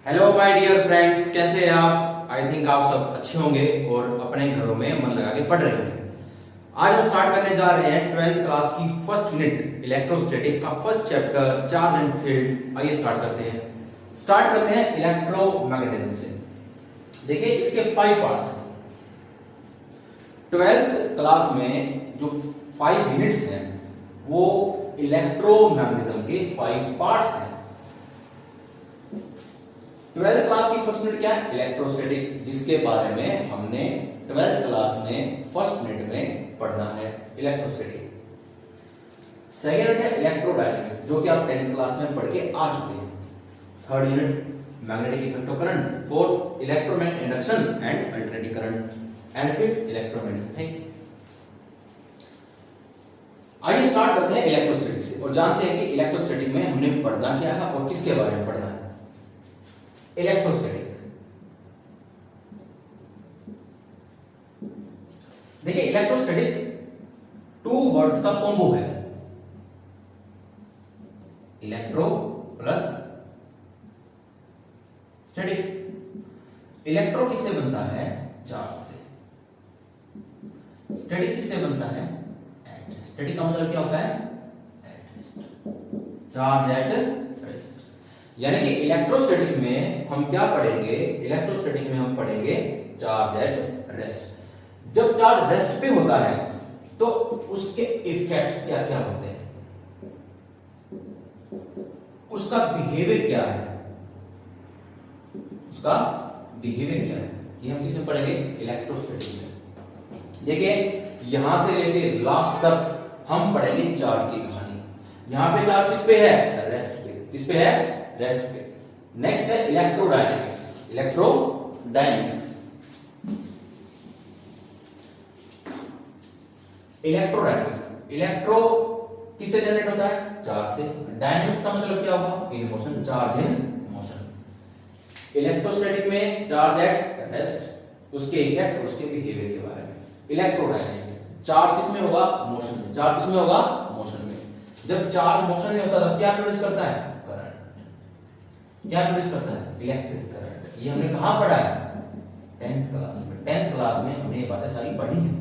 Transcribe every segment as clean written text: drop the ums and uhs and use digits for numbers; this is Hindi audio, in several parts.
हेलो माय डियर फ्रेंड्स, कैसे हैं आप? आई थिंक आप सब अच्छे होंगे और अपने घरों में मन लगा के पढ़ रहे होंगे। आज हम स्टार्ट करने जा रहे हैं 12th क्लास की फर्स्ट यूनिट इलेक्ट्रोस्टैटिक का first chapter charge and field. आइए स्टार्ट करते हैं इलेक्ट्रोमैग्नेटिज्म से। देखिए इसके 5 पार्ट्स हैं। 12th क्लास में जो 5 यूनिट्स हैं वो इलेक्ट्रोमैग्नेटिज्म के 5 पार्ट्स हैं। 12th क्लास की फर्स्ट यूनिट क्या है? इलेक्ट्रोस्टैटिक, जिसके बारे में हमने 12th क्लास में फर्स्ट यूनिट में पढ़ना है इलेक्ट्रोस्टैटिक। सेकेंड यूनिट है इलेक्ट्रोडायनेमिक्स, जो कि आप 10th क्लास में पढ़ के आ चुके हैं। Third unit magnetic effect of current. Fourth electromagnetic induction and alternating current and fifth electromagnetism. आइए स्टार्ट करते हैं इलेक्ट्रोस्टैटिक से और जानते हैं कि इलेक्ट्रोस्टैटिक में हमने पढ़ना क्या है और किसके बारे में पढ़ना है। इलेक्ट्रोस्टैटिक, देखिए इलेक्ट्रोस्टैटिक 2 वर्ड्स का कॉम्बो है, इलेक्ट्रो प्लस स्टैटिक। इलेक्ट्रो किससे बनता है? चार्ज से। स्टैटिक किससे बनता है? At rest. स्टैटिक का मतलब क्या होता है? At rest, charge at rest. यानी कि इलेक्ट्रोस्टैटिक में हम क्या पढ़ेंगे? इलेक्ट्रोस्टैटिक में हम पढ़ेंगे चार्ज एट रेस्ट। जब चार्ज रेस्ट पे होता है तो उसके इफेक्ट्स क्या क्या होते हैं, उसका बिहेवियर क्या है, उसका बिहेवियर क्या है, ये हम किसमें पढ़ेंगे? इलेक्ट्रोस्टैटिक में। देखिए यहां से लेके लास्ट तक हम पढ़ेंगे चार्ज की कहानी। यहां पे चार्ज किस पे है? रेस्ट पे। किस पे है? रेस्ट पे। नेक्स्ट है इलेक्ट्रोडायनेमिक्स। इलेक्ट्रोडायनेमिक्स इलेक्ट्रो किससे जनरेट होता है? चार्ज से। डायनेमिक्स का मतलब क्या होगा? In motion, charge in motion. Electrostatic में चार्ज एट रेस्ट, उसके इफेक्ट, उसके बिहेवियर के बारे में। इलेक्ट्रोडायनेमिक्स चार्ज किसमें होगा? मोशन में। चार्ज किसमें होगा? मोशन में। जब चार्ज मोशन में होता है क्या प्रोड्यूस करता है? करंट। क्या प्रोड्यूस करता है? Electric current. ये हमने कहां पढ़ा है? 10th क्लास में। 10th क्लास में हमने ये बातें सारी पढ़ी हैं।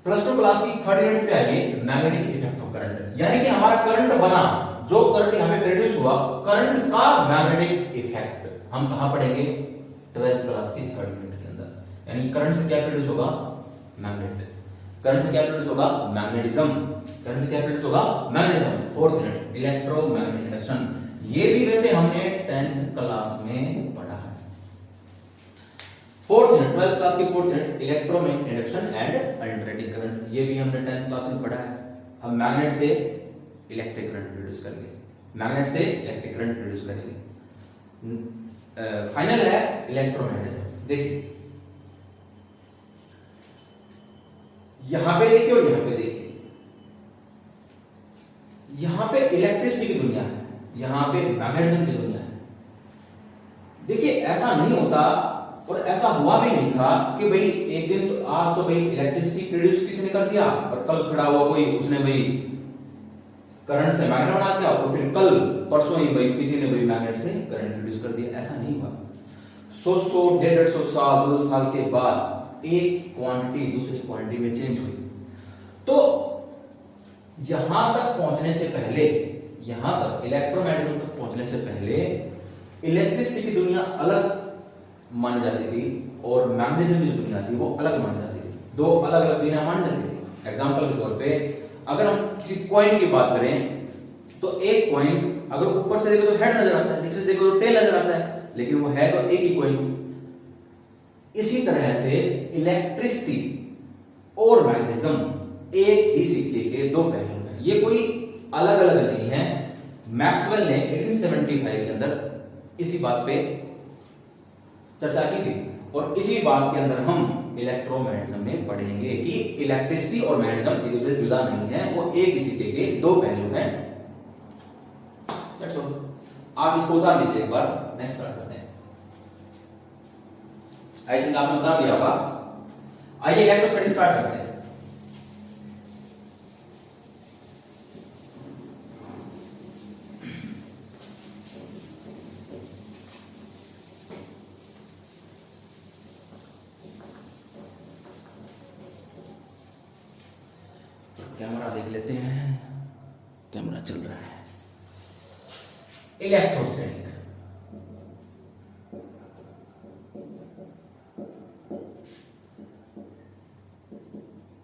+2 क्लास की थर्ड यूनिट पे आइए, मैग्नेटिक इफेक्ट ऑफ करंट। यानी कि हमारा करंट बना, जो करंट यहां पे प्रोड्यूस हुआ, करंट का मैग्नेटिक इफेक्ट हम कहां पढ़ेंगे? 12th क्लास की थर्ड यूनिट के अंदर। यानी करंट से क्या प्रोड्यूस होगा? मैग्नेट। करंट से क्या प्रोड्यूस होगा? मैग्नेटिज्म। करंट से क्या प्रोड्यूस होगा? Magnetism. Fourth unit electromagnetic induction. ये भी वैसे हमने 10th क्लास में पढ़ा है। फोर्थ यूनिट 12th क्लास की fourth unit electromagnetic induction and alternating current. ये भी हमने 10th क्लास में पढ़ा है। हम मैग्नेट से इलेक्ट्रिक करंट प्रोड्यूस करेंगे, मैग्नेट से इलेक्ट्रिक करंट प्रोड्यूस करेंगे। फाइनल है इलेक्ट्रोमैग्नेटिज्म। देखिए यहां पे देखिए और यहां पे देखिए, यहां पे इलेक्ट्रिसिटी की दुनिया है, यहां पे मैग्नेटिज्म की दुनिया है। देखिए ऐसा नहीं होता और ऐसा हुआ भी नहीं था कि भाई एक दिन तो आज तो भाई इलेक्ट्रिसिटी प्रोड्यूस किसी ने कर दिया और कल खड़ा हुआ कोई उसने भाई करंट से मैग्नेट बना दिया और फिर कल परसों ही भाई किसी ने भाई मैग्नेट से करंट प्रोड्यूस कर दिया। ऐसा नहीं हुआ। 100 150 साल 200 साल के बाद एक क्वांटिटी दूसरी क्वांटिटी में चेंज हुई। तो यहां तक पहुंचने से पहले, यहां तक इलेक्ट्रोमैग्नेटिज्म तक पहुंचने से पहले इलेक्ट्रिसिटी की दुनिया अलग मानी जाती थी और मैग्नेटिज्म की दुनिया थी वो अलग मानी जाती थी। दो अलग अलग दुनिया मानी जाती थी। एग्जांपल के तौर पे अगर हम किसी कॉइन की बात करें तो एक कॉइन अगर ऊपर से देखो तो हेड नजर आता है, नीचे से देखो तो टेल नजर आता है, लेकिन वो है तो एक ही कॉइन। इसी तरह से इलेक्ट्रिसिटी और मैग्नेटिज्म एक ही सिक्के के दो पहलू हैं। ये कोई अलग अलग नहीं है। मैक्सवेल ने 1875 के अंदर इसी बात पे चर्चा की थी और इसी बात के अंदर हम इलेक्ट्रोमैग्नेटिज्म में पढ़ेंगे कि इलेक्ट्रिसिटी और मैग्नेटिज्म एक दूसरे से जुदा नहीं है, वो एक ही सिक्के के दो पहलू हैं। आप इसको उतार लीजिए एक बार। नेक्स्ट स्टार्ट करते हैं। आई थिंक आपने उतार लिया होगा। आइए इलेक्ट्रोस्टैटिक स्टार्ट करते हैं। लिख लेते हैं, कैमरा चल रहा है। इलेक्ट्रोस्टैटिक,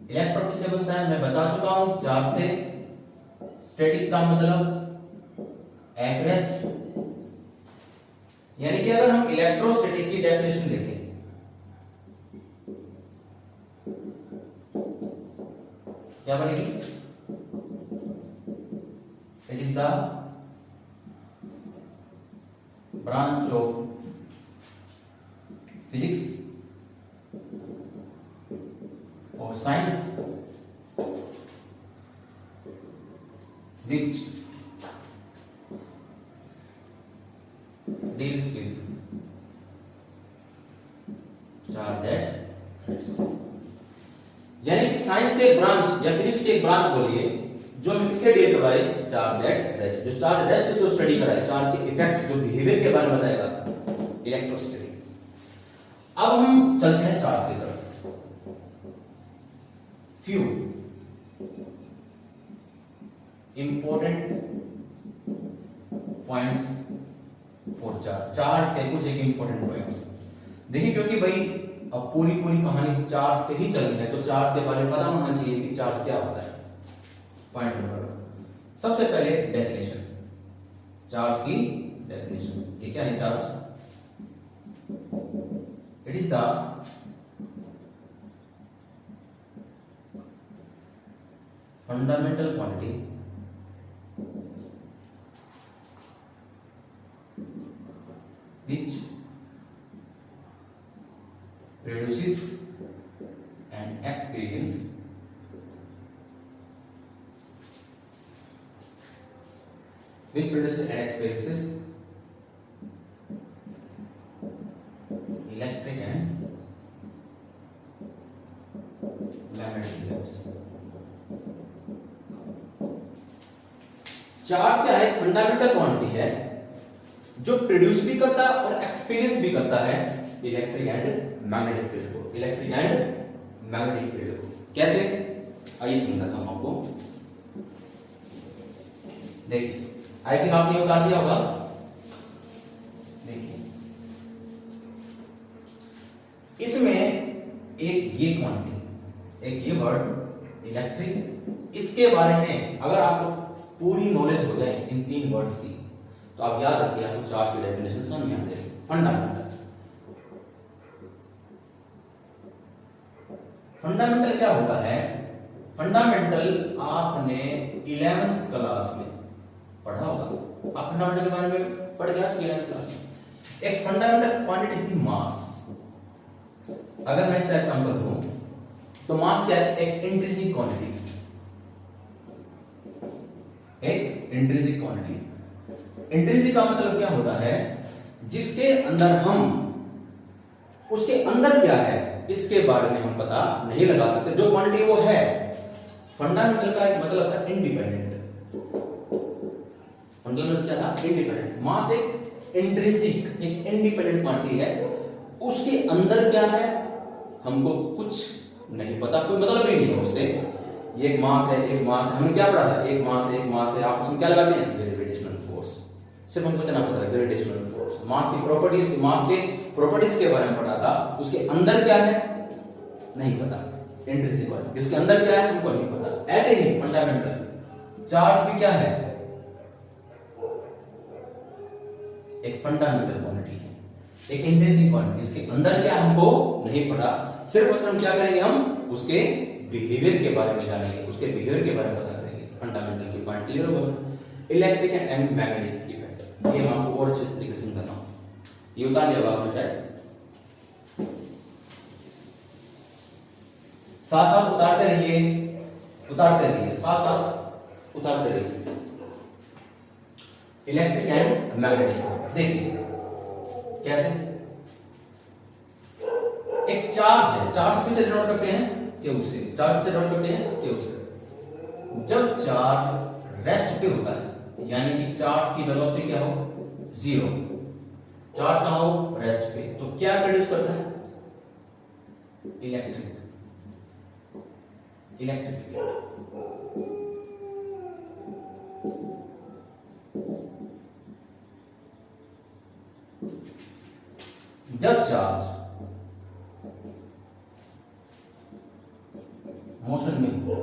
इलेक्ट्रॉन किससे बनता है मैं बता चुका हूं, चार्ज से। स्टैटिक का मतलब एट रेस्ट, यानी कि अगर हम इलेक्ट्रोस्टैटिक की डेफिनेशन देखें, क्या बनेगी? It is the branch of physics और science which deals with charge at rest। यानी कि साइंस के ब्रांच या फिजिक्स के एक ब्रांच बोलिए जो किससे डील करवाए? Charge at rest. जो चार्ज रेस्ट से स्टडी कराए, चार्ज के इफेक्ट्स, जो बिहेवियर के बारे में बताएगा, इलेक्ट्रोस्टैटिक। अब हम चलते हैं चार्ज की तरफ। Few important points for charge, charge के कुछ एक इंपॉर्टेंट पॉइंट्स देखिए, क्योंकि भाई अब पूरी कहानी चार्ज पे ही चलनी है, तो चार्ज के बारे में पता होना चाहिए कि चार्ज क्या होता है। पॉइंट नंबर 1, सबसे पहले डेफिनेशन, चार्ज की डेफिनेशन। ये क्या है charge? It is the fundamental quantity which produces an experience electric and magnetic waves। Charge क्या है? फंडामेंटल क्वांटिटी है जो प्रोड्यूस भी करता है और एक्सपीरियंस भी करता है इलेक्ट्रिक एंड मैग्नेटिक फील्ड को। इलेक्ट्रिक एंड मैग्नेटिक फील्ड को कैसे? आइए समझाता हूं आपको। देखिए, आई थिंक आपने उतार दिया होगा। देखिए, इसमें एक ये क्वांटिटी, एक ये वर्ड इलेक्ट्रिक, इसके बारे में अगर आपको पूरी नॉलेज हो जाए इन 3 वर्ड्स की, तो आप याद रखिए, आपको चार्ज की डेफिनेशन समझ में आ जाएगी। फंडामेंटल क्या होता है? फंडामेंटल आपने 11th क्लास में पढ़ा होगा। आप फंडामेंटल के बारे में पढ़ गया 11th क्लास में। एक फंडामेंटल क्वांटिटी थी मास। अगर मैं इसका एग्जांपल दूं तो मास क्या है? एक इंट्रिंसिक क्वांटिटी, एक इंट्रिंसिक क्वांटिटी। इंट्रिंसिक का मतलब क्या होता है? जिसके अंदर हम, उसके अंदर क्या है इसके बारे में हम पता नहीं लगा सकते। जो क्वांटिटी वो है, फंडामेंटल का एक मतलब था इंडिपेंडेंट। फंडामेंटल क्या था? इंडिपेंडेंट। मास एक इंट्रिंसिक, एक इंडिपेंडेंट क्वांटिटी है। उसके अंदर क्या है हमको कुछ नहीं पता, कोई मतलब ही नहीं है उससे। ये एक मास है, एक मास है, हमने क्या पढ़ा था? एक मास है, एक मास है, आपस में क्या लगाते हैं? Gravitational force. सिर्फ हमको इतना पता है, ग्रेविटेशनल फोर्स। मास की प्रॉपर्टीज, मास के प्रॉपर्टीज के बारे में पढ़ा था। उसके अंदर क्या है नहीं पता, इंट्रिंसिक क्वांटिटी। जिसके अंदर क्या है हमको नहीं पता। ऐसे ही फंडामेंटल चार्ज भी क्या है? एक फंडामेंटल क्वांटिटी है, एक इंट्रिंसिक क्वांटिटी। इसके अंदर क्या हमको नहीं पता। सिर्फ और सिर्फ हम क्या करेंगे? हम उसके बिहेवियर के बारे में जानेंगे, उसके बिहेवियर के बारे में पता करेंगे। फंडामेंटल की पॉइंट क्लियर होगा। इलेक्ट्रिक एंड मैग्नेटिक इफेक्ट, ये मैं आपको और अच्छे तरीके से समझाता हूं। ये उतार लिया होगा आपने शायद, साथ साथ उतारते रहिए, उतारते रहिए, साथ साथ उतारते रहिए। इलेक्ट्रिक एंड मैग्नेटिक देखिए कैसे। एक चार्ज है, चार्ज किससे डिनोट करते हैं? क्यू से। चार्ज से डिनोट करते हैं क्यू से। जब चार्ज रेस्ट पे होता है, यानी कि चार्ज की वेलोसिटी क्या हो? 0। चार्ज ना हो रेस्ट पे, तो क्या प्रोड्यूस करता है? Electric, electric field. जब चार्ज मोशन में हो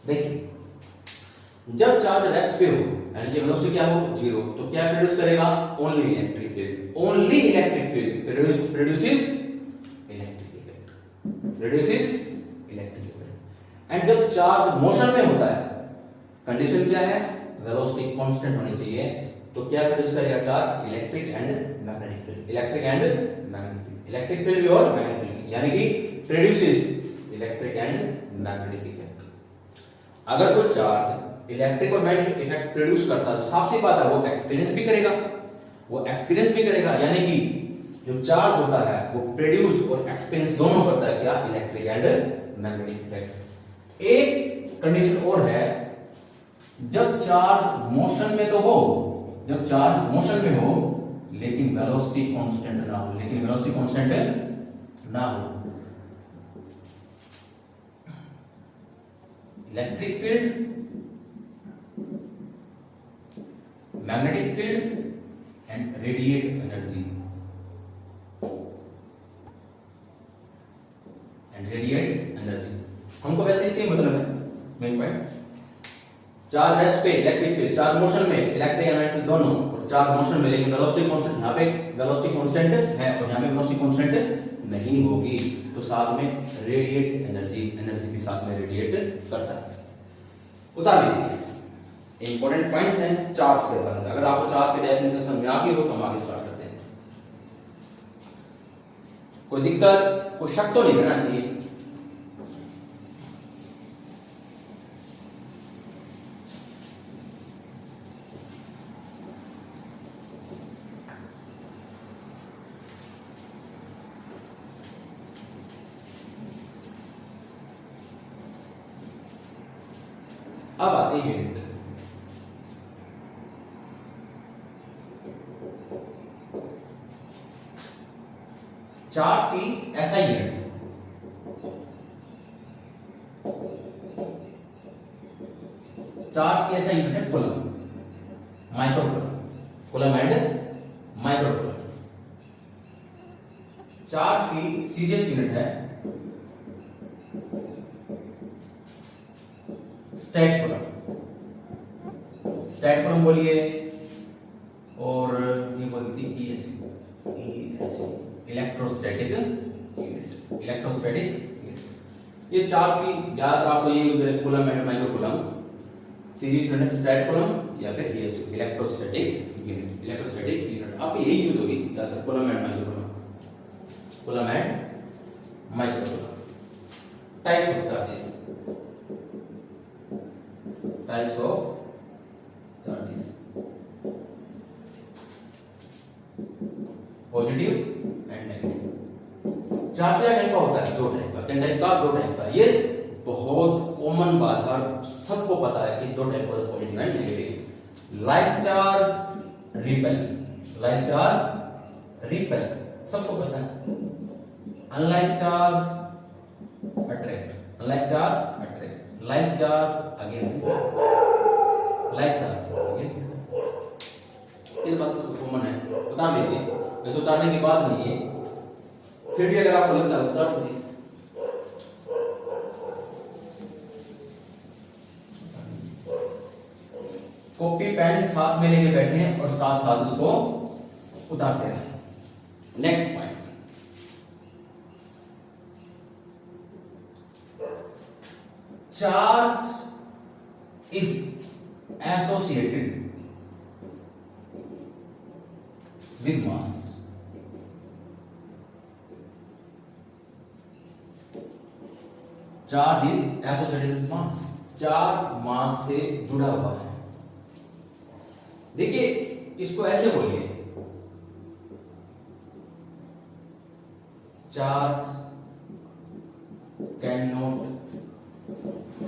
देखिए, जब चार्ज रेस्ट पे हो यानी कि वेलोसिटी क्या हो जीरो, तो क्या प्रोड्यूस करेगा only electric field, only electric field produces electric effect, produces electric effect. And जब चार्ज मोशन में होता है कंडीशन क्या है, वेलोसिटी कांस्टेंट होनी चाहिए, तो क्या प्रोड्यूस करेगा charge electric and magnetic field, electric and magnetic field, electric field और मैग्नेटिक फील्ड, यानी कि produces electric and magnetic effect. अगर कोई चार्ज इलेक्ट्रिक और मैग्नेटिक इफेक्ट प्रोड्यूस करता है तो साफ सी बात है वो एक्सपीरियंस भी करेगा, वो एक्सपीरियंस भी करेगा, यानी कि जो चार्ज होता है वो प्रोड्यूस और एक्सपीरियंस दोनों करता है क्या, इलेक्ट्रिक एंड मैग्नेटिक इफेक्ट। एक कंडीशन और है, जब चार्ज मोशन में तो हो, जब चार्ज मोशन में हो लेकिन वेलोसिटी कांस्टेंट ना हो, लेकिन वेलोसिटी कांस्टेंट ना हो, electric field, magnetic field and radiate energy, हमको वैसे इसी मतलब है मेन पॉइंट। चार्ज रेस्ट पे इलेक्ट्रिक फील्ड, चार्ज मोशन में इलेक्ट्रिक एंड मैग्नेटिक दोनों, और चार्ज मोशन में लेकिन वेलोसिटी कांस्टेंट, यहाँ पे वेलोसिटी कांस्टेंट है और यहाँ पे वेलोसिटी कांस्टेंट नहीं होगी, तो साथ में रेडिएट एनर्जी भी साथ में रेडिएट करता है। उतार लीजिए इंपॉर्टेंट पॉइंट्स हैं चार्ज के बारे में, अगर आपको चार्ज के डेफिनेशन समझ में आ गई हो तो हम आगे स्टार्ट करते हैं। कोई दिक्कत, कोई शक तो नहीं रहना चाहिए। अब आते हैं यूनिट। चार्ज की ऐसा यूनिट, चार्ज की ऐसा यूनिट है coulomb, micro coulomb and micro coulomb. Charge की सीरियस यूनिट है स्टैट कूलम, स्टैट कूलम बोलिए, और ये बोलती है इलेक्ट्रोस्टैटिक यूनिट, इलेक्ट्रोस्टैटिक यूनिट। ये चार्ज की ज्यादातर आपको ये यूज करें coulomb and micro coulomb, series unit stat coulomb या फिर इलेक्ट्रोस्टैटिक यूनिट, इलेक्ट्रोस्टैटिक यूनिट आप यही यूज होगी ज्यादातर, coulomb and micro coulomb, coulomb and micro coulomb. Types of charges, types of charges, positive and negative. Charge क्या टाइप का होता है, दो टाइप का, किन टाइप का, दो टाइप का। ये बहुत कॉमन बात है, सबको पता है कि दो टाइप का, positive and negative. Like charge repel, like charge repel सबको पता है। Unlike charge attract, unlike charge attract, like charge again, like charge again. ये बात सबको कॉमन है, बता लीजिए, वैसे उतारने की बात नहीं है, फिर भी अगर आपको लगता है उतार दीजिए। कॉपी पेन साथ में लेके बैठे हैं और साथ साथ उसको उतारते हैं। Next point, charge is associated with mass, charge is associated with mass, charge mass से जुड़ा हुआ है। देखिए इसको ऐसे बोलिए, charge can not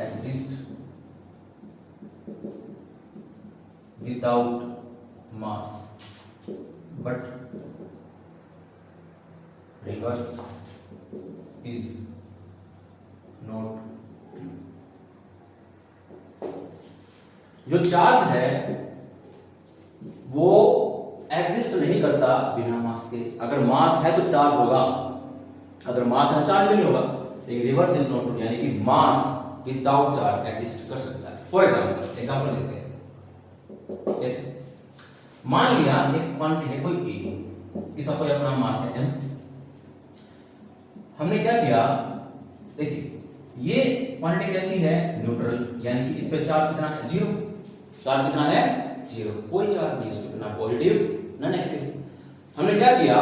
exist without mass, but reverse is not true. जो चार्ज है वो एग्जिस्ट नहीं करता बिना मास के। अगर मास है तो चार्ज होगा, अगर मास है चार्ज नहीं होगा। लेकिन रिवर्स इज नॉट ट्रू, यानी कि मास विदाउट चार्ज एग्जिस्ट कर सकता है। फॉर एग्जांपल लेते हैं, जैसे मान लिया एक क्वांटिटी है कोई ए, इसका कोई अपना मास है m। हमने क्या किया, देखिए ये क्वांटिटी कैसी है, न्यूट्रल, यानी कि इस पे चार्ज कितना है, जीरो। चार्ज कितना है, जीरो, कोई चार्ज नहीं, इसको ना पॉजिटिव ना नेगेटिव। हमने क्या किया,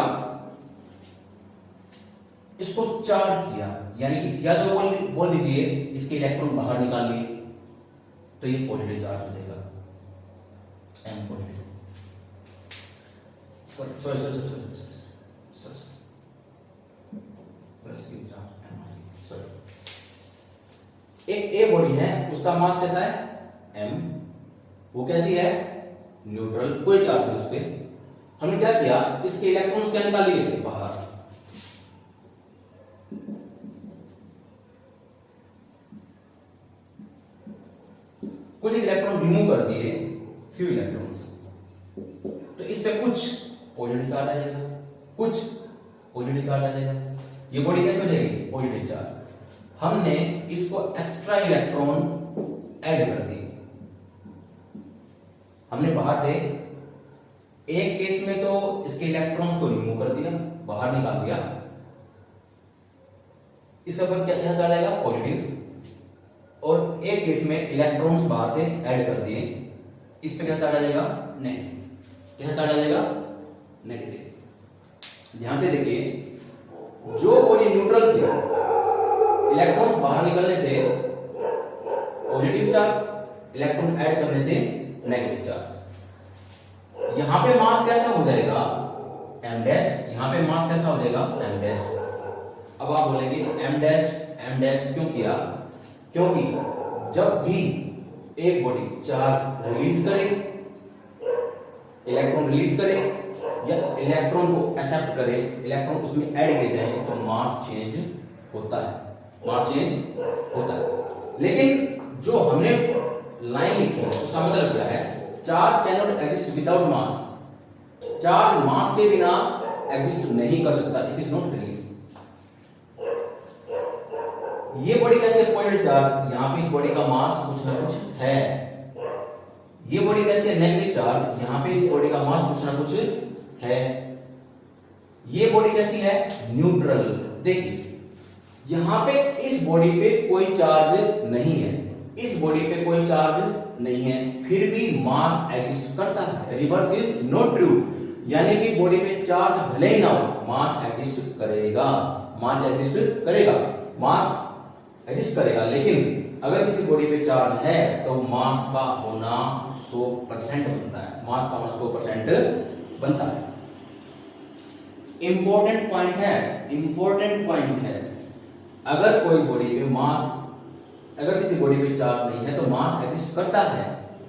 इसको चार्ज किया, यानी कि या तो बोल दीजिए इसके इलेक्ट्रॉन बाहर निकाल लिए तो ये पॉजिटिव चार्ज हो जाएगा, m पॉजिटिव। एक ए बॉडी है, उसका मास कैसा है, m, वो कैसी है, न्यूट्रल, कोई चार्ज नहीं उस पर। हमने क्या किया, इसके इलेक्ट्रॉन्स क्या निकाल लिए बाहर, कुछ इलेक्ट्रॉन रिमूव कर दिए, फ्यू इलेक्ट्रॉन्स, तो इस पे कुछ पॉजिटिव चार्ज आ जाएगा, कुछ पॉजिटिव चार्ज आ जाएगा। ये बॉडी कैसे हो जाएगी, पॉजिटिव चार्ज। हमने इसको एक्स्ट्रा इलेक्ट्रॉन ऐड कर दिए, हमने बाहर से एक केस में तो इसके इलेक्ट्रॉन्स को रिमूव कर दिया, बाहर निकाल दिया, इसका पर क्या चार्ज आएगा, पॉजिटिव। और एक केस में इलेक्ट्रॉन्स बाहर से ऐड कर दिए, इस पे क्या चार्ज आ जाएगा, नेगेटिव। क्या चार्ज आ जाएगा, नेगेटिव। ध्यान से देखिए, जो बॉडी न्यूट्रल थी, इलेक्ट्रॉन्स बाहर निकलने से पॉजिटिव चार्ज, इलेक्ट्रॉन ऐड करने से नेगेटिव चार्ज। यहां पे मास कैसा हो जाएगा, m डैश, यहां पे मास कैसा हो जाएगा, m डैश। अब आप बोलेंगे m डैश क्यों किया, क्योंकि जब भी एक बॉडी चार्ज रिलीज करे, इलेक्ट्रॉन रिलीज करे या इलेक्ट्रॉन को एक्सेप्ट करे, इलेक्ट्रॉन उसमें ऐड किए जाए तो मास चेंज होता है, मास चेंज होता है। लेकिन जो हमने लाइन लिखी है उसका मतलब क्या है, charge can not exist without mass. Charge mass के बिना एग्जिस्ट नहीं कर सकता, इट इज नॉट रियल। ये बॉडी कैसे पॉजिटिव चार्ज, यहां पे इस बॉडी का मास कुछ ना कुछ है। ये बॉडी कैसे नेगेटिव चार्ज, यहां पे इस बॉडी का मास कुछ ना कुछ है। ये बॉडी कैसी है, न्यूट्रल। देखिए यहां पे इस बॉडी पे कोई चार्ज नहीं है, इस बॉडी पे कोई चार्ज नहीं है, फिर भी मास एग्जिस्ट करता है। रिवर्स इज नॉट ट्रू, यानी कि बॉडी पे चार्ज भले ही ना हो, मास एग्जिस्ट करेगा, मास एग्जिस्ट करेगा, मास एग्जिस्ट करेगा। लेकिन अगर किसी बॉडी पे चार्ज है तो मास का होना 100% बनता है, मास का होना 100% बनता है। इंपॉर्टेंट पॉइंट है, इंपॉर्टेंट पॉइंट है, अगर कोई बॉडी पे मास, अगर किसी बॉडी पे चार्ज नहीं है तो मास एग्जिस्ट करता है,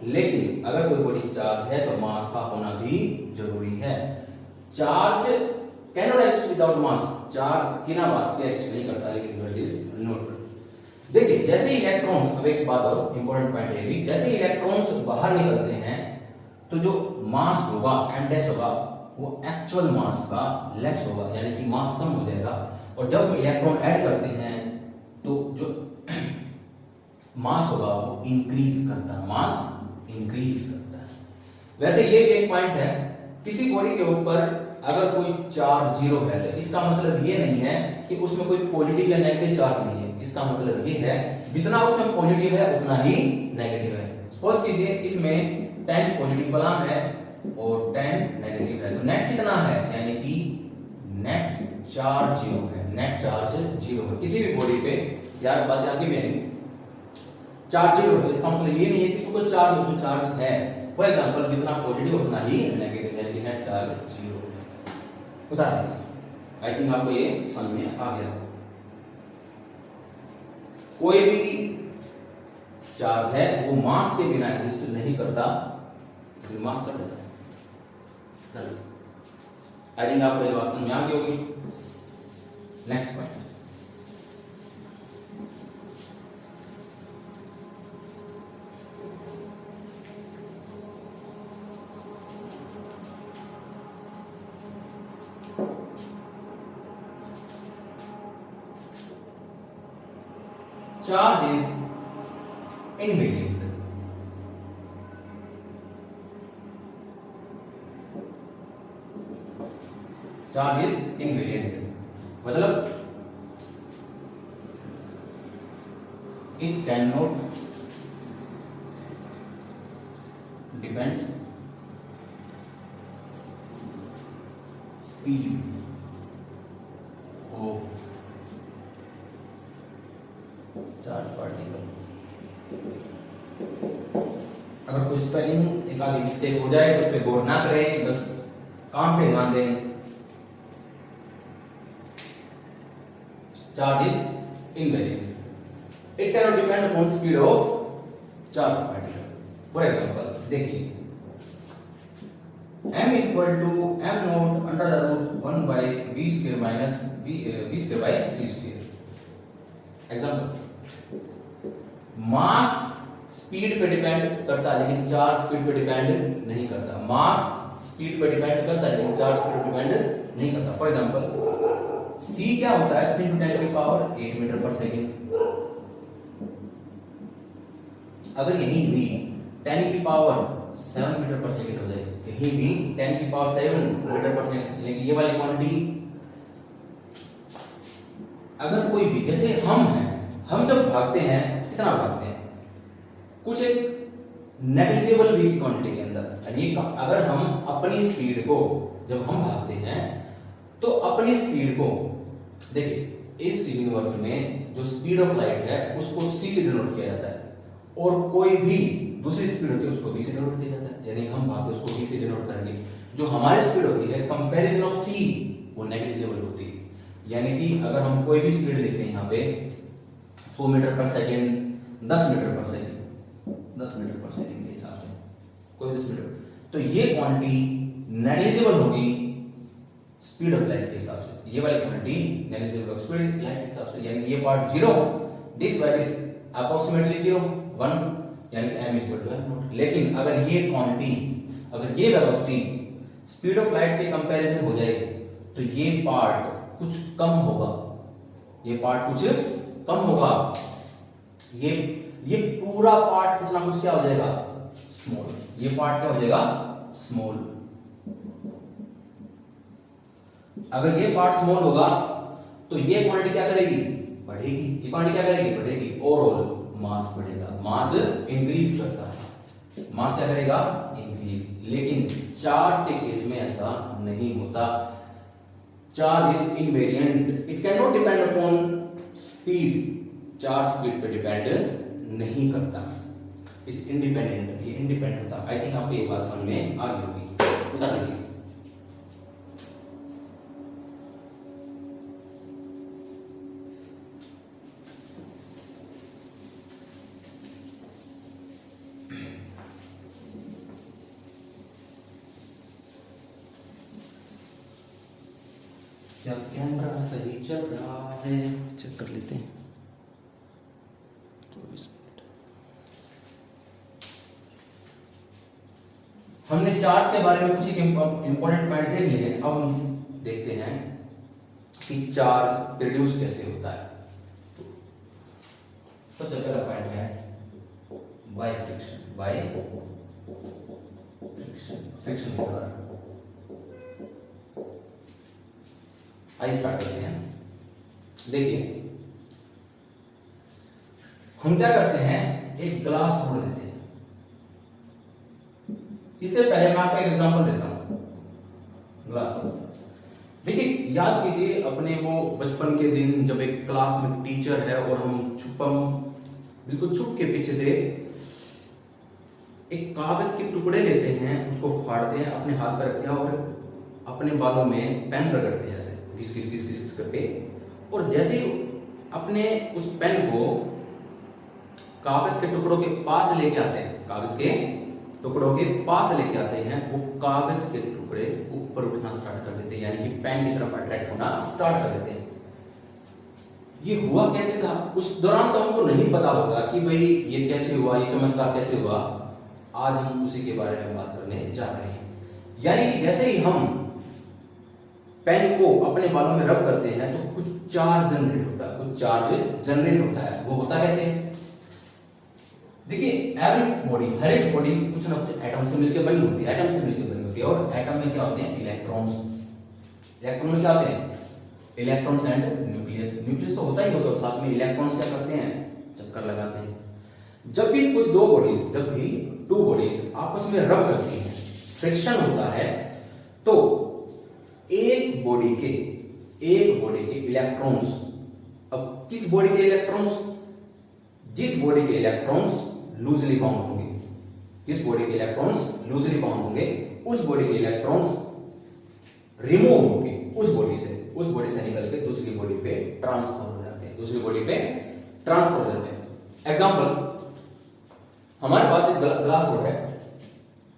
लेकिन अगर कोई बॉडी चार्ज है तो मास का होना भी जरूरी है। Charge can not exist without mass, charge बिना मास के एग्जिस्ट नहीं करता, लेकिन इट इज नॉट। देखिए जैसे ही इलेक्ट्रॉन्स, अब एक बात और इंपॉर्टेंट पॉइंट है भी, जैसे ही इलेक्ट्रॉन्स बाहर निकलते हैं तो जो मास होगा, m डैश होगा, वो एक्चुअल मास का लेस होगा, यानी कि मास कम हो जाएगा। और जब इलेक्ट्रॉन ऐड करते हैं तो जो मास होगा वो इंक्रीज करता है, मास इंक्रीज करता है। वैसे ये एक पॉइंट है, किसी बॉडी के ऊपर अगर कोई चार्ज जीरो है तो इसका मतलब ये नहीं है कि उसमें कोई पॉजिटिव या नेगेटिव चार्ज नहीं है। इसका मतलब ये है जितना उसमें पॉजिटिव है उतना ही नेगेटिव है। सपोज कीजिए इसमें 10 पॉजिटिव कलाम है और 10 नेगेटिव है, तो नेट कितना है, यानी कि नेट चार्ज जीरो है, नेट चार्ज जीरो है। किसी भी बॉडी पे, यार बात आगे भी नहीं, चार्ज जीरो है, इसका मतलब ये नहीं है कि उसमें चार्ज, उसमें चार्ज है। फॉर एग्जांपल जितना पॉजिटिव उतना ही नेगेटिव, यानी कि नेट चार्ज जीरो है। बता दीजिए, आई थिंक आपको ये समझ में आ गया। कोई भी चार्ज है वो मास के बिना एग्जिस्ट नहीं करता, मास कर देता है। आई थिंक आपको ये बात समझ में आ गई होगी। Next point, charge is invariant। Charge is invariant मतलब it can not depend speed of charge particle. अगर कोई स्पेलिंग एक आधी मिस्टेक हो जाए तो उस पर गौर ना करें, बस काम पे ध्यान दें। Charge is invariant, it can not depend upon speed of charge particle. For example देखिए, m is equal to m naught under the root 1 by v square minus v square by c square। Example, mass speed पे डिपेंड करता है लेकिन चार्ज स्पीड पे डिपेंड नहीं करता। मास स्पीड पे डिपेंड करता है लेकिन चार्ज स्पीड पे डिपेंड नहीं करता। फॉर एग्जांपल, c क्या होता है 3 × 10⁸ मीटर पर सेकेंड। अगर यहीं भी 10⁷ मीटर पर सेकेंड हो जाए, यहीं भी 10⁷ मीटर पर सेकेंड, लेकिन ये वाली क्वांटिटी अगर कोई भी, जैसे हम जब भागते हैं कितना भागते हैं, कुछ एक नेग्लिजिबल v की क्वांटिटी के अंदर, यानी अगर हम अपनी स्पीड को, जब हम भागते हैं तो अपनी स्पीड को देखिए, इस यूनिवर्स में जो स्पीड ऑफ लाइट है उसको c से डिनोट किया जाता है, और कोई भी दूसरी स्पीड होती है उसको v से डिनोट किया जाता है। यानी हम भागते उसको v से डिनोट करेंगे। जो हमारी स्पीड होती है कंपैरिजन ऑफ c वो नेग्लिजिबल होती है। यानी कि अगर हम कोई भी स्पीड देखें यहाँ पे 100 metre per second, 10 metre per second, 10 metre per second के हिसाब से कोई 10 मीटर, तो ये क्वांटिटी नेग्लिजिबल होगी स्पीड ऑफ लाइट के हिसाब से। ये वाली quantity negligible of speed light के हिसाब से, यानी ये part 0, this value is approximately 0 1, यानी कि m equal to m not. लेकिन अगर ये क्वांटिटी, अगर ये वेलोसिटी स्पीड ऑफ लाइट के कंपैरिजन हो जाए तो ये पार्ट कुछ कम होगा, ये पार्ट कुछ कम होगा, ये पूरा पार्ट कुछ ना कुछ क्या हो जाएगा, स्मॉल। ये पार्ट क्या हो जाएगा, स्मॉल। अगर ये पार्ट स्मॉल होगा तो ये क्वांटिटी क्या करेगी, बढ़ेगी। ये क्वांटिटी क्या करेगी, बढ़ेगी। ओवरऑल मास बढ़ेगा, मास इंक्रीज करता है, मास क्या करेगा, इंक्रीज। लेकिन चार्ज के केस में ऐसा नहीं होता। Charge is invariant, it can not depend upon speed. Charge speed पे डिपेंड नहीं करता, इज इंडिपेंडेंट, ये इंडिपेंडेंट होता। आई थिंक आपको ये बात समझ में आ गई होगी। बता दीजिए, क्या कैमरा सही चल रहा है, चेक कर लेते हैं। 24 मिनट। हमने चार्ज के बारे में कुछ इंपॉर्टेंट पॉइंट देख लिए। अब हम देखते हैं कि चार्ज प्रोड्यूस कैसे होता है। तो सबसे पहला पॉइंट है by friction, by friction, friction के द्वारा। आइए स्टार्ट करते हैं। देखिए, हम क्या करते हैं, एक ग्लास तोड़ देते हैं। इससे पहले मैं आपको एक एग्जांपल देता हूं, ग्लास। देखिए, याद कीजिए अपने वो बचपन के दिन, जब एक क्लास में टीचर है और हम बिल्कुल छुप के पीछे से एक कागज के टुकड़े लेते हैं, उसको फाड़ते हैं, अपने हाथ पर रखते हैं और अपने बालों में पेन रगड़ते हैं, ऐसे घिस घिस घिस घिस करके। और जैसे ही अपने उस पेन को कागज के टुकड़ों के पास लेके आते हैं, कागज के टुकड़ों के पास लेके आते हैं, वो कागज के टुकड़े ऊपर उठना स्टार्ट कर देते हैं, यानी कि पेन की तरफ अट्रैक्ट होना स्टार्ट कर देते हैं। ये हुआ कैसे था? उस दौरान तो हमको नहीं पता होगा कि भाई ये कैसे हुआ, ये चमत्कार कैसे हुआ। आज हम उसी के बारे में बात करने जा रहे हैं। यानी कि जैसे ही हम पेन को अपने बालों में रब करते हैं तो कुछ चार्ज जनरेट होता है, कुछ चार्ज जनरेट होता है। वो होता कैसे? देखिए, एवरी बॉडी, हर एक बॉडी कुछ ना कुछ एटम से मिलकर बनी होती है, एटम से मिलकर बनी होती है। और एटम में क्या होते हैं? इलेक्ट्रॉन्स। इलेक्ट्रॉन में क्या होते हैं? Electrons and nucleus. न्यूक्लियस तो होता ही होगा, साथ में इलेक्ट्रॉन्स क्या करते हैं? चक्कर लगाते हैं। जब भी कोई दो बॉडीज, जब भी टू बॉडीज आपस में रब करती हैं, फ्रिक्शन होता है, तो एक बॉडी के इलेक्ट्रॉन्स, अब किस बॉडी के इलेक्ट्रॉन्स? जिस बॉडी के इलेक्ट्रॉन्स लूजली बाउंड होंगे, जिस बॉडी के इलेक्ट्रॉन्स लूजली बाउंड होंगे, उस बॉडी के इलेक्ट्रॉन्स रिमूव होंगे उस बॉडी से निकल के दूसरी बॉडी पे ट्रांसफर हो जाते हैं, दूसरी बॉडी पे ट्रांसफर हो जाते हैं। एग्जांपल, हमारे पास एक ग्लास रोड है,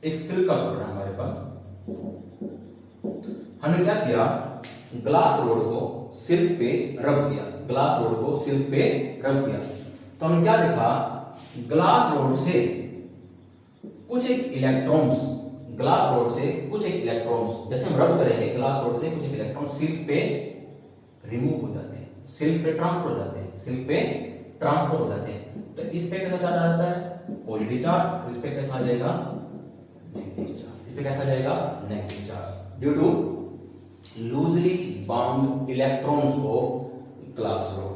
एक सिल्क का कपड़ा हमारे पास। हमने क्या किया? ग्लास रोड को सिल्क पे रब किया, ग्लास रोड को सिल्क पे रब किया, तो हमने क्या देखा? ग्लास रोड से कुछ एक इलेक्ट्रॉन्स, ग्लास रोड से कुछ एक इलेक्ट्रॉन्स, जैसे हम रब करेंगे ग्लास रोड से कुछ एक इलेक्ट्रॉन सिल्क पे रिमूव हो जाते हैं, सिल्क पे ट्रांसफर हो जाते हैं, सिल्क पे ट्रांसफर हो जाते हैं। तो इस पे कैसा चार्ज आता है? Positive charge. इस पे कैसा आ जाएगा? Negative charge. इस पे कैसा जाएगा? Negative charge, due to loosely bound electrons of glass rod.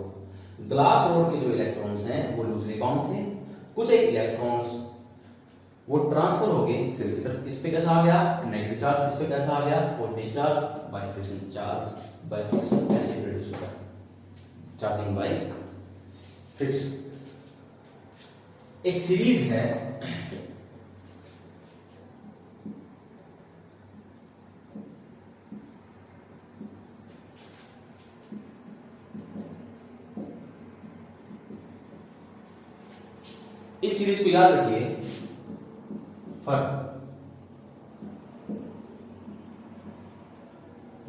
Glass rod के जो इलेक्ट्रॉन्स हैं वो लूजली बाउंड थे, कुछ एक इलेक्ट्रॉन्स वो ट्रांसफर हो गए सिल्क की तरफ। इस पे कैसा आ गया? Negative charge. इस पे कैसा आ गया? Positive charge. By friction charge, by friction कैसे प्रोड्यूस होता है? Charging by friction. एक सीरीज है, इस सीरीज को याद रखिए। Fur,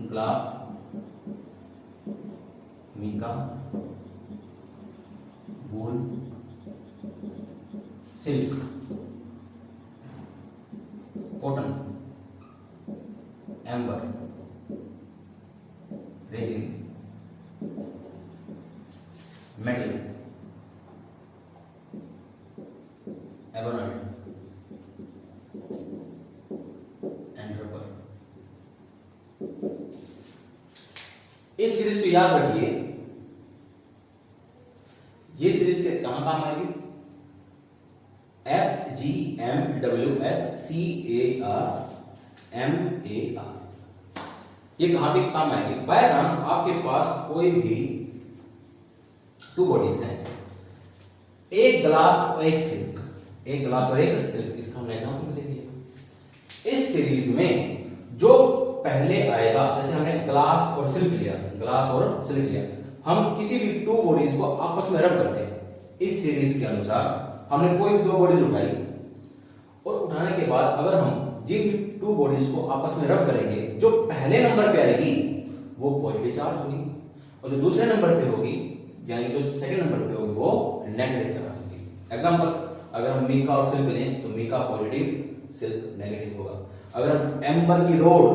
glass, mica, wool, silk, cotton, amber, resin, metal, ebonite and rubber. इस सीरीज को याद रखिए। ये सीरीज के कहां काम आएगी? FGMWSCARMAR, ये कहां पे काम आएगी? बाय चांस आपके पास कोई भी टू बॉडीज हैं, एक ग्लास और एक सिल्क, एक ग्लास और एक सिल्क, इसका हमने एग्जांपल देख लिया। इस सीरीज में जो पहले आएगा, जैसे हमने ग्लास और सिल्क लिया, ग्लास और सिल्क लिया, हम किसी भी टू बॉडीज को आपस में रब करते हैं। इस सीरीज के अनुसार हमने कोई भी दो बॉडीज उठाई, और उठाने के बाद अगर हम जिन भी टू बॉडीज को आपस में रब करेंगे, जो पहले नंबर पे आएगी वो पॉजिटिव चार्ज होगी, और जो दूसरे नंबर पे होगी, यानी जो सेकंड नंबर पे होगी, वो नेगेटिव चार्ज होगी। एग्जांपल, अगर हम मीका और सिल्क लें तो मीका पॉजिटिव, सिल्क नेगेटिव होगा। अगर हम एम्बर की रोड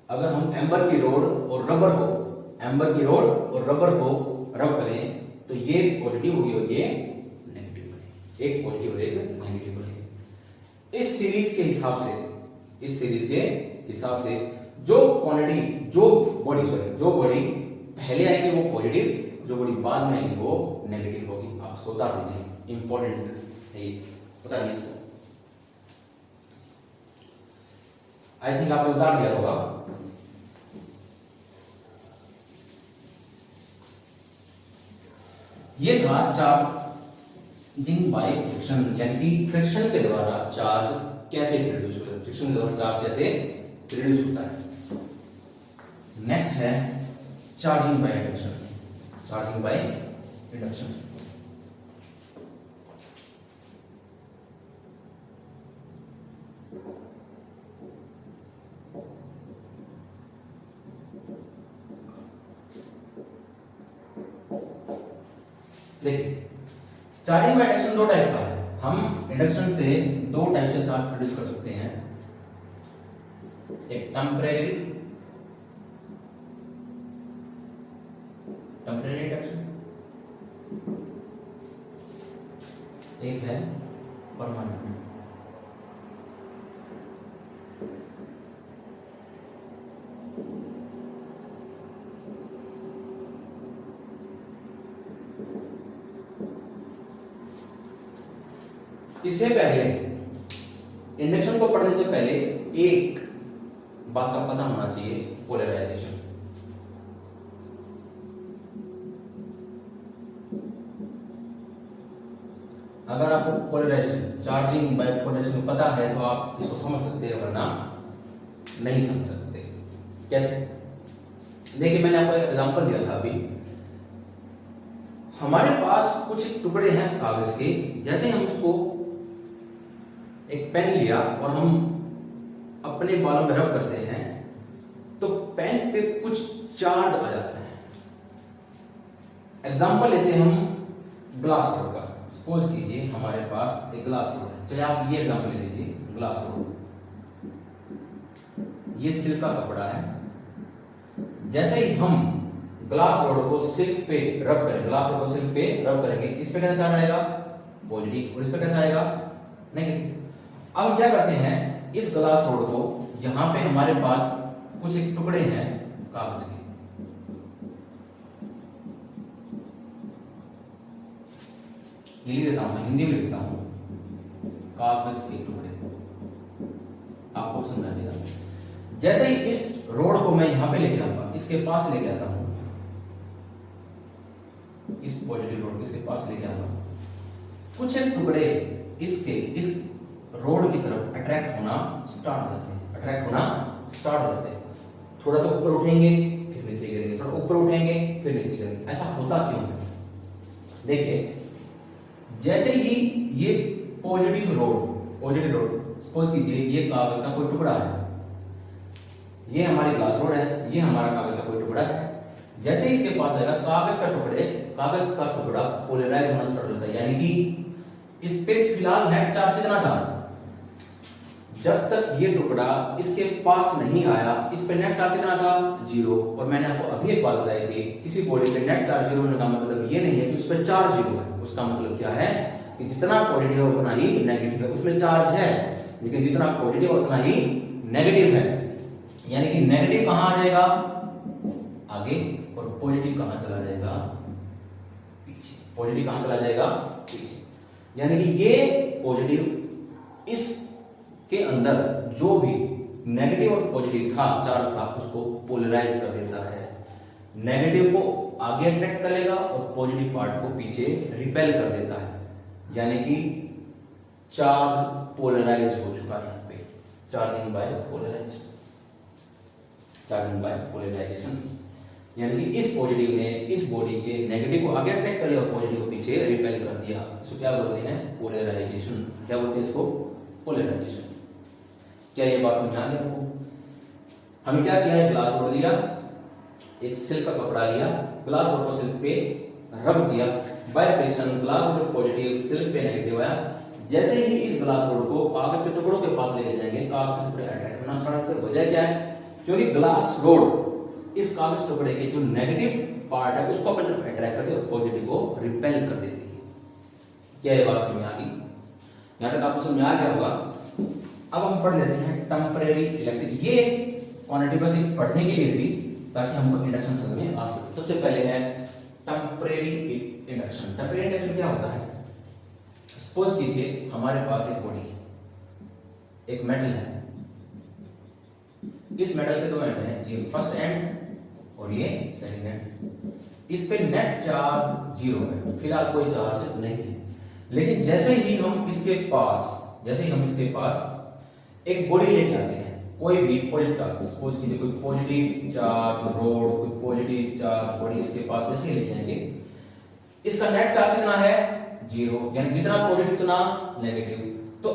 अगर हम एम्बर की रोड और रबर को रब करें तो ये पॉजिटिव होगी और ये नेगेटिव बनेगी, एक पॉजिटिव और एक नेगेटिव बनेगी। इस सीरीज के हिसाब से जो क्वांटिटी, जो बॉडी पहले आएगी वो पॉजिटिव, जो बॉडी बाद में आएगी वो नेगेटिव होगी। आप उसको उतार दीजिए, इंपॉर्टेंट है ये, उतारिए इसको। आई थिंक आपने उतार दिया होगा। ये था चार्जिंग बाय फ्रिक्शन, यानी कि फ्रिक्शन के द्वारा चार्ज कैसे प्रोड्यूस होता है, फ्रिक्शन के द्वारा चार्ज कैसे प्रोड्यूस होता है। नेक्स्ट है charging by induction, charging by induction. देखिए चार्जिंग बाय इंडक्शन दो टाइप का है। हम इंडक्शन से दो टाइप से चार्ज प्रोड्यूस कर सकते हैं, एक टेम्परेरी इंडक्शन, एक है परमानेंट। इससे पहले इंडक्शन को पढ़ने से पहले एक बात का पता होना चाहिए, पोलराइजेशन। अगर आपको पोलराइजेशन, चार्जिंग बाय पोलराइजेशन पता है तो आप इसको समझ सकते हैं, वरना नहीं समझ सकते। कैसे? देखिए मैंने आपको एक एग्जांपल दिया था अभी। हमारे पास कुछ टुकड़े हैं कागज के, जैसे हम उसको एक पेन लिया और हम अपने बालों में रब करते हैं तो पेन पे कुछ चार्ज आ जाता है। एग्जांपल लेते हैं हम ग्लास रोड का। सपोज कीजिए हमारे पास एक ग्लास रोड है, चलिए आप ये एग्जांपल ले लीजिए, ग्लास रोड। ये सिल्क का कपड़ा है। जैसे ही हम ग्लास रोड को सिल्क पे रब करेंगे, ग्लास रोड को सिल्क पे रब करेंगे, इस पे कैसा चार्ज आएगा? पॉजिटिव। और इस पे कैसा आएगा? नेगेटिव। अब हम क्या करते हैं, इस ग्लास रोड को यहां पे हमारे पास कुछ एक टुकड़े हैं कागज के, ये लिख देता हूं, मैं हिंदी में लिखता हूं, कागज के टुकड़े, आपको समझा देगा। जैसे ही इस रोड को मैं यहां पे लेके आऊंगा, इसके पास लेके आता हूं, इस पॉजिटिव रोड के इसके पास लेके आऊंगा, कुछ एक टुकड़े इसके इस रोड की तरफ अट्रैक्ट होना स्टार्ट हो जाते हैं, अट्रैक्ट होना स्टार्ट हो जाते हैं। थोड़ा सा ऊपर उठेंगे फिर नीचे गिरेंगे, थोड़ा ऊपर उठेंगे फिर नीचे गिरेंगे। ऐसा होता क्यों है? देखिए जैसे ही ये पॉजिटिव रोड सपोज कीजिए ये कागज का कोई टुकड़ा है, ये हमारी ग्लास रोड है, ये हमारा कागज का कोई टुकड़ा है। जैसे ही इसके पास आएगा कागज का टुकड़ा पोलराइज होना स्टार्ट हो जाता है, यानी कि इस पे फिलहाल नेट चार्ज कितना था? जब तक ये टुकड़ा इसके पास नहीं आया, इस पे नेट चार्ज कितना था? 0। और मैंने आपको अभी एक बात बताई थी, किसी बॉडी पे नेट चार्ज 0 होने का मतलब ये नहीं है कि उस पे चार्ज 0 है। उसका मतलब क्या है कि जितना पॉजिटिव है उतना ही नेगेटिव है। उसमें चार्ज है लेकिन जितना पॉजिटिव है उतना ही नेगेटिव है, यानी कि नेगेटिव कहां आ जाएगा? आगे, और पॉजिटिव कहां चला जाएगा? पीछे। पॉजिटिव कहां चला जाएगा? पीछे। यानी कि ये पॉजिटिव इस के अंदर जो भी नेगेटिव और पॉजिटिव था, चार्ज था, उसको पोलराइज कर देता है। नेगेटिव को आगे अट्रैक्ट करेगा और पॉजिटिव पार्ट को पीछे रिपेल कर देता है, यानी कि चार्ज पोलराइज हो चुका है। यहां पे charging by polarization, charging by polarization, यानी कि इस पॉजिटिव ने इस बॉडी के नेगेटिव को आगे अट्रैक्ट कर लिया और पॉजिटिव को पीछे रिपेल कर दिया। इसको क्या बोलते हैं? पोलराइजेशन। क्या बोलते हैं इसको? पोलराइजेशन। क्या ये बात समझ आ गई आपको? हमने क्या किया है, ग्लास रोड लिया, एक सिल्क का कपड़ा लिया, ग्लास रोड को सिल्क पे रब किया, by friction glass rod positive, silk पे नेगेटिव आया। जैसे ही इस ग्लास रोड को कागज के टुकड़ों के पास लेके जाएंगे, कागज के टुकड़े अट्रैक्ट होना स्टार्ट होते हैं। वजह क्या है? क्योंकि ग्लास रोड इस कागज टुकड़े के जो नेगेटिव पार्ट है उसको अपनी तरफ अट्रैक्ट करती है और पॉजिटिव को रिपेल कर देती है। क्या ये बात समझ आ गई? यहां तक आपको समझ आ गया होगा। अब हम पढ़ लेते हैं टेम्परेरी इलेक्ट्रिक। ये क्वांटिटी बस एक पढ़ने के लिए थी ताकि हमको इंडक्शन समझ में आ सके। सबसे पहले है टेम्परेरी इंडक्शन। टेम्परेरी इंडक्शन क्या होता है? सपोज कीजिए हमारे पास एक बॉडी है, एक मेटल है, इस मेटल के दो एंड हैं, ये फर्स्ट एंड और ये सेकंड एंड। इस पे नेट चार्ज 0 है, फिलहाल कोई चार्ज नहीं है। लेकिन जैसे ही हम इसके पास एक बॉडी लेके आते हैं, कोई भी पॉजिटिव चार्ज, सपोज कीजिए कोई पॉजिटिव चार्ज रोड, कोई पॉजिटिव चार्ज बॉडी इसके पास जैसे ही लेके आएंगे, इसका नेट चार्ज कितना है? 0, यानी जितना पॉजिटिव उतना नेगेटिव। तो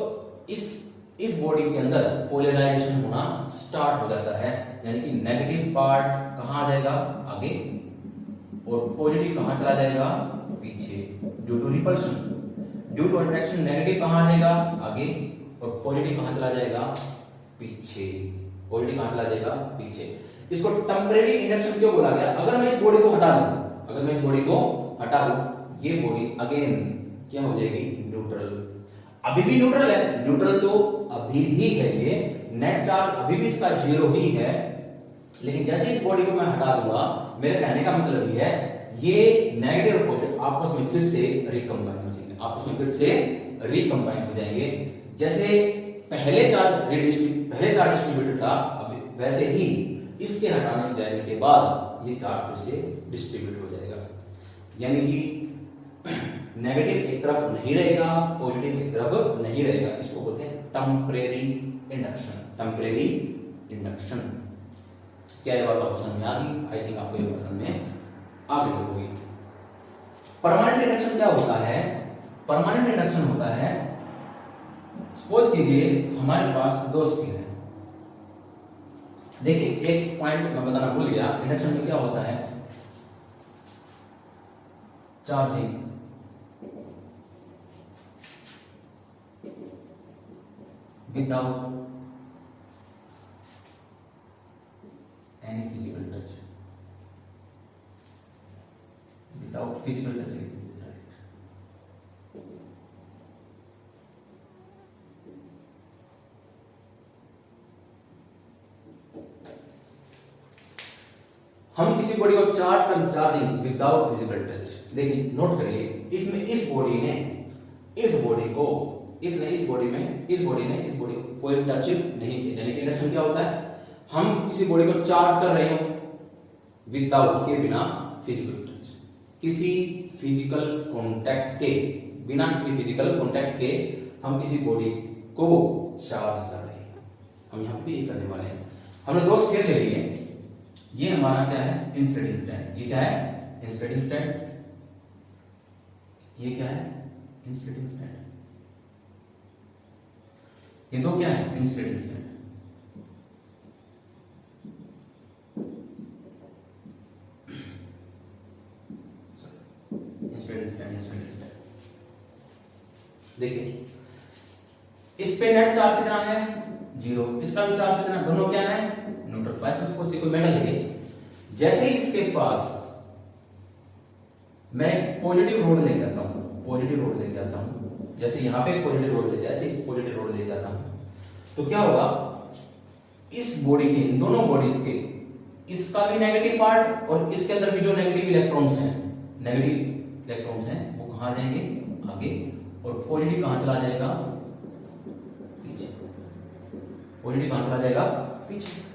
इस बॉडी के अंदर पोलराइजेशन होना स्टार्ट हो जाता है, यानी कि नेगेटिव पार्ट कहां आ जाएगा? आगे, और पॉजिटिव कहां चला जाएगा, पीछे, due to repulsion. Due to attraction negative कहां आ जाएगा, आगे, और पॉजिटिव कहां चला जाएगा, पीछे। पॉजिटिव कहां चला जाएगा, पीछे। इसको टेम्परेरी इंडक्शन क्यों बोला गया? अगर मैं इस बॉडी को हटा दूं, अगर मैं इस बॉडी को हटा दूं, ये बॉडी अगेन क्या हो जाएगी, न्यूट्रल। अभी भी न्यूट्रल है, न्यूट्रल तो अभी भी है, ये नेट चार्ज अभी भी इसका 0 ही है, लेकिन जैसे इस बॉडी को मैं हटा दूंगा, मेरे कहने का मतलब ये है, ये नेगेटिव और पॉजिटिव आपस में फिर से रिकंबाइन हो जाएंगे, आपस में फिर से रिकंबाइन हो जाएंगे। जैसे पहले चार्ज डिस्ट्रीब्यूटेड था, अब वैसे ही इसके हटाने जाने के बाद ये चार्ज फिर से डिस्ट्रीब्यूट हो जाएगा। यानी कि नेगेटिव एक तरफ नहीं रहेगा, पॉजिटिव एक तरफ नहीं रहेगा। इसको बोलते हैं टेम्परेरी इंडक्शन। Temporary induction. क्या ये बात आपको समझ में आ गई? आई थिंक आपको ये बात समझ में आ गई होगी। परमानेंट इंडक्शन क्या होता है? परमानेंट इंडक्शन होता है, सपोज कीजिए हमारे पास दो स्पीड है। देखिए एक पॉइंट मैं बताना भूल गया, इंडक्शन में क्या होता है, charging without any physical touch, without physical touch. हम किसी बॉडी को चार्जिंग विदाउट फिजिकल टच। देखिए नोट करिए, इसमें इस बॉडी ने इस बॉडी को, इसने इस बॉडी में, इस बॉडी ने इस बॉडी को कोई टच नहीं किया। यानी कि इंडक्शन क्या होता है, हम किसी बॉडी को चार्ज कर रहे हो विदाउट, के बिना फिजिकल टच, किसी फिजिकल कांटेक्ट के बिना, किसी फिजिकल कांटेक्ट के हम किसी बॉडी को चार्ज कर रहे हैं। हम यहां पे ये करने वाले हैं। हमने दो स्फीयर ले लिए। ये हमारा क्या है, इंसुलेटिंग स्टैंड। ये क्या है, इंसुलेटिंग स्टैंड। ये क्या है, इंसुलेटिंग स्टैंड। ये दो क्या है, insulating stand. Insulating stand, insulating stand. देखिए इस पे नेट चार्ज कितना है, 0। इसका भी चार्ज कितना, दोनों क्या है, न्यूट्रल। पास उसको कोई मेटल है। जैसे ही इसके पास मैं पॉजिटिव रोड लेके आता हूं, पॉजिटिव रोड लेके आता हूं, जैसे यहां पे पॉजिटिव रोड लेके, ऐसे पॉजिटिव रोड लेके आता हूं, तो क्या होगा, इस बॉडी के, इन दोनों बॉडीज के, इसका भी नेगेटिव पार्ट और इसके अंदर भी जो नेगेटिव इलेक्ट्रॉन्स हैं, नेगेटिव इलेक्ट्रॉन्स हैं, वो कहां जाएंगे, आगे, और पॉजिटिव कहां चला जाएगा, पीछे। पॉजिटिव कहां चला जाएगा, पीछे।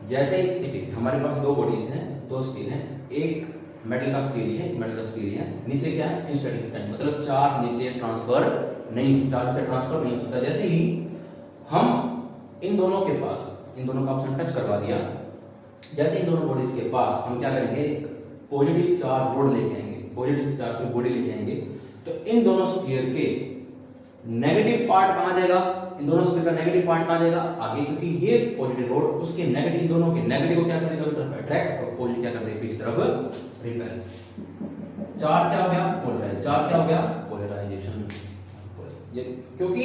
जैसे ही हमारे पास दो बॉडीज हैं, दो स्पीड हैं, एक मेटल का स्पीड है, एक मेटल का स्पीड है, नीचे क्या है, इंसुलेटिंग स्टैंड, मतलब चार्ज नीचे ट्रांसफर नहीं, चार्ज से ट्रांसफर नहीं हो सकता। जैसे ही हम इन दोनों के पास, इन दोनों का ऑप्शन टच करवा दिया, जैसे इन दोनों बॉडीज के पास हम क्या करेंगे, पॉजिटिव चार्ज रोड लेके आएंगे, पॉजिटिव चार्ज पे बॉडी लेके आएंगे, तो इन दोनों स्फीयर के नेगेटिव पार्ट कहां जाएगा, इन दोनों स्फीयर का नेगेटिव पार्ट कहां जाएगा, आगे, क्योंकि ये पॉजिटिव रोड उसके नेगेटिव, दोनों के नेगेटिव को क्या करेगा, उस तरफ अट्रैक्ट, और पॉजिटिव क्या कर देगा, इस तरफ रिपेल। चार्ज क्या हो गया, पोलराइज। चार्ज क्या हो गया, पोलराइजेशन। क्योंकि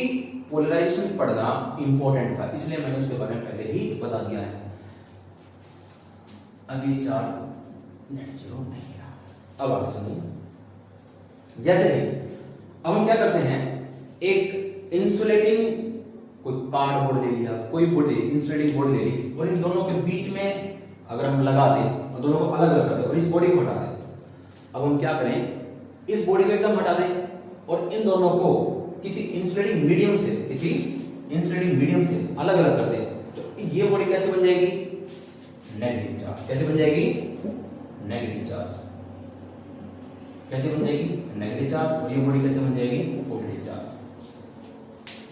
पोलराइजेशन पढ़ना इंपॉर्टेंट था, इसलिए मैंने उसके बारे में पहले ही बता दिया है। अभी चार्ज नेट 0 नहीं रहा। अब आगे सुनिए, जैसे ही अब हम क्या करते हैं, एक इंसुलेटिंग कोई कार्डबोर्ड ले लिया, कोई बोर्ड इंसुलेटिंग बोर्ड ले ली, और इन दोनों के बीच में अगर हम लगा दें और दोनों को अलग अलग कर दें और इस बॉडी को हटा दें। अब हम क्या करें, इस बॉडी को एकदम हटा दें और इन दोनों को किसी इंसुलेटिंग मीडियम से, किसी इंसुलेटिंग मीडियम से अलग अलग कर दें, तो ये बॉडी कैसे बन जाएगी, नेगेटिव चार्ज। कैसे बन जाएगी, नेगेटिव चार्ज। कैसे बन जाएगी, नेगेटिव चार्ज। और ये बॉडी कैसे बन जाएगी, पॉजिटिव चार्ज।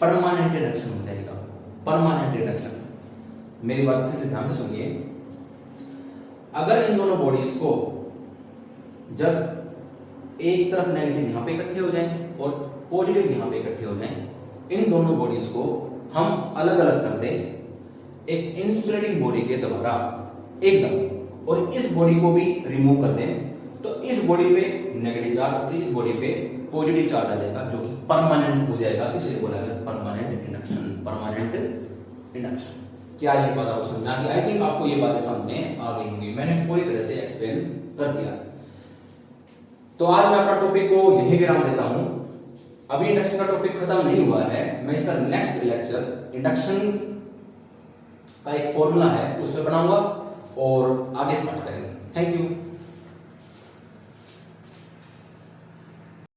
परमानेंट रिडक्शन हो जाएगा, परमानेंट रिडक्शन। मेरी बात फिर से ध्यान से सुनिए, अगर इन दोनों बॉडीज को जब एक तरफ नेगेटिव यहां पे इकट्ठे हो जाएं और पॉजिटिव यहां पे इकट्ठे हो जाएं, इन दोनों बॉडीज को हम अलग अलग कर दें एक इंसुलेटिंग बॉडी के द्वारा, एकदम और इस बॉडी को भी रिमूव कर दें तो इस बॉडी पे नेगेटिव चार्ज और इस बॉडी पे पॉजिटिव चार्ज आ जाएगा, जो कि परमानेंट हो जाएगा, इसलिए बोला गया परमानेंट इंडक्शन। Permanent induction. क्या ये बात आपको समझ में आ गई? आई थिंक आपको ये बातें समझ में आ गई होंगी, मैंने पूरी तरह से एक्सप्लेन कर दिया। तो आज मैं अपना टॉपिक को यही विराम देता हूं। अभी इंडक्शन का टॉपिक खत्म नहीं हुआ है, मैं इसका नेक्स्ट लेक्चर इंडक्शन का एक फॉर्मूला है उस पर बनाऊंगा और आगे स्टार्ट करेंगे। Thank you.